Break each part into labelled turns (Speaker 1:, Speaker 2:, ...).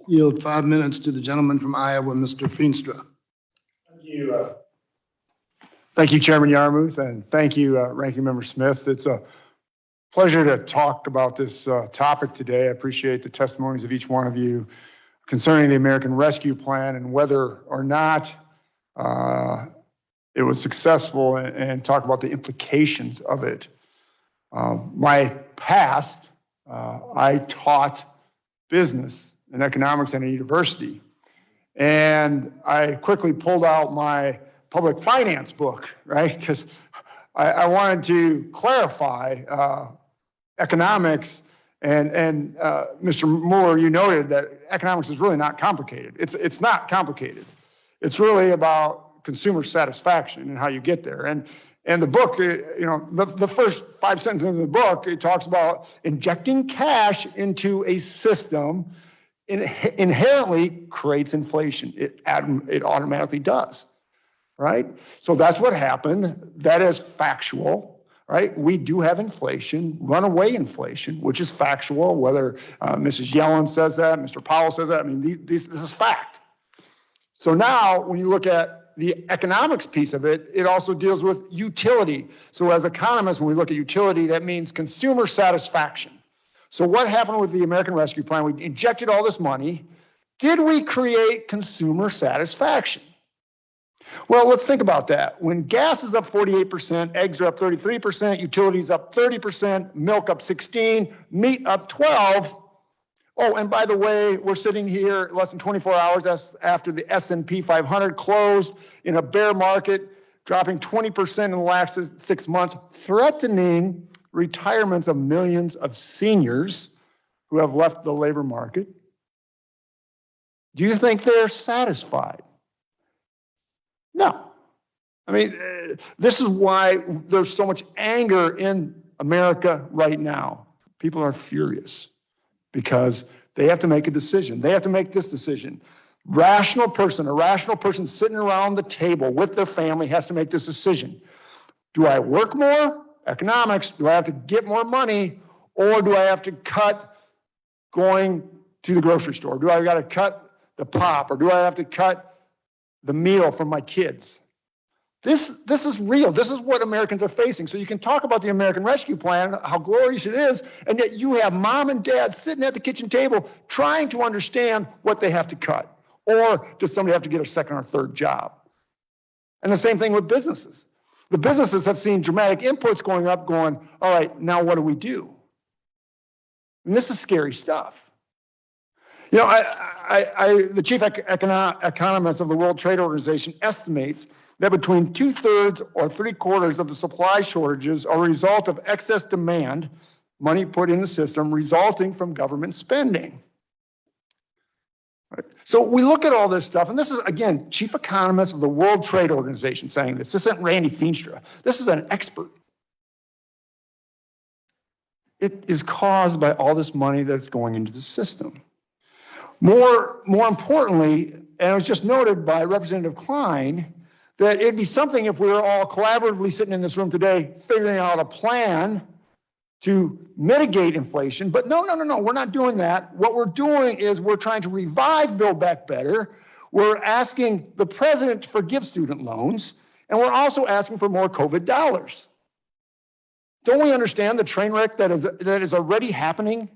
Speaker 1: Yield 5 minutes to the gentleman from Iowa, Mr. Feenstra.
Speaker 2: Thank you. Thank you, Chairman Yarmouth, and thank you, Ranking Member Smith. It's a pleasure to talk about this topic today. I appreciate the testimonies of each one of you concerning the American Rescue Plan and whether or not it was successful, and talk about the implications of it. My past, I taught business and economics at a university, and I quickly pulled out my public finance book, right? Because I wanted to clarify economics, and Mr. Moore, you noted that economics is really not complicated. It's not complicated. It's really about consumer satisfaction and how you get there. And the book, the first 5 sentences in the book, it talks about injecting cash into a system inherently creates inflation. It automatically does, right? So that's what happened. That is factual, right? We do have inflation, runaway inflation, which is factual, whether Mrs. Yellen says that, Mr. Powell says that. I mean, this is fact. So now when you look at the economics piece of it, it also deals with utility. So as economists, when we look at utility, that means consumer satisfaction. So what happened with the American Rescue Plan? We injected all this money. Did we create consumer satisfaction? Well, let's think about that. When gas is up 48%, eggs are up 33%, utilities up 30%, milk up 16%, meat up 12%. Oh, and by the way, we're sitting here less than 24 hours after the S&P 500 closed in a bear market, dropping 20% in the last 6 months, threatening retirements of millions of seniors who have left the labor market. Do you think they're satisfied? No. I mean, this is why there's so much anger in America right now. People are furious because they have to make a decision. They have to make this decision. A rational person sitting around the table with their family has to make this decision. Do I work more? Economics. Do I have to get more money, or do I have to cut going to the grocery store? Do I got to cut the pop, or do I have to cut the meal for my kids? This is real. This is what Americans are facing. So you can talk about the American Rescue Plan, how glorious it is, and yet you have mom and dad sitting at the kitchen table trying to understand what they have to cut. Or does somebody have to get a second or third job? And the same thing with businesses. The businesses have seen dramatic inputs going up, going, all right, now what do we do? And this is scary stuff. You know, the chief economist of the World Trade Organization estimates that between 2/3 or 3/4 of the supply shortages are a result of excess demand, money put in the system, resulting from government spending. Right? So we look at all this stuff, and this is, again, chief economist of the World Trade Organization saying this. This isn't Randy Feenstra. This is an expert. It is caused by all this money that's going into the system. More importantly, and it was just noted by Representative Klein, that it'd be something if we were all collaboratively sitting in this room today figuring out a plan to mitigate inflation. But no, we're not doing that. What we're doing is we're trying to revive Build Back Better. We're asking the president to forgive student loans, and we're also asking for more COVID dollars. Don't we understand the train wreck that is already happening?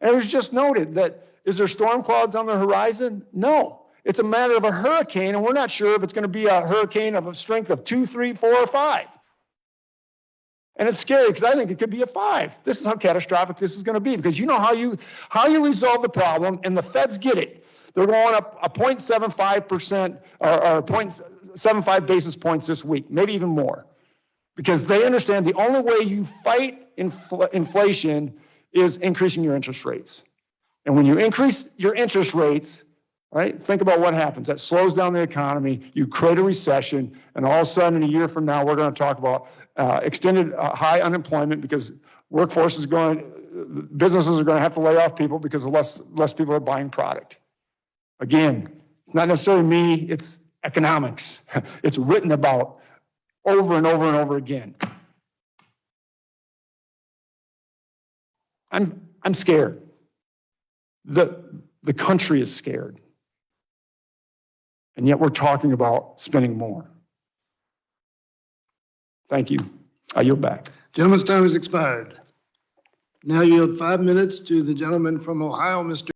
Speaker 2: And it was just noted that, is there storm clouds on the horizon? No. It's a matter of a hurricane, and we're not sure if it's going to be a hurricane of a strength of 2, 3, 4, or 5. And it's scary because I think it could be a 5. This is how catastrophic this is going to be, because you know how you resolve the problem, and the feds get it. They're going up a 0.75% or 0.75 basis points this week, maybe even more, because they understand the only way you fight inflation is increasing your interest rates. And when you increase your interest rates, right, think about what happens. That slows down the economy, you create a recession, and all of a sudden, in a year from now, we're going to talk about extended high unemployment because businesses are going to have to lay off people because less people are buying product. Again, it's not necessarily me, it's economics. It's written about over and over and over again. I'm scared. The The country is scared. And yet we're talking about spending more. Thank you. I yield back.
Speaker 1: Gentleman's time has expired. Now yield 5 minutes to the gentleman from Ohio, Mr.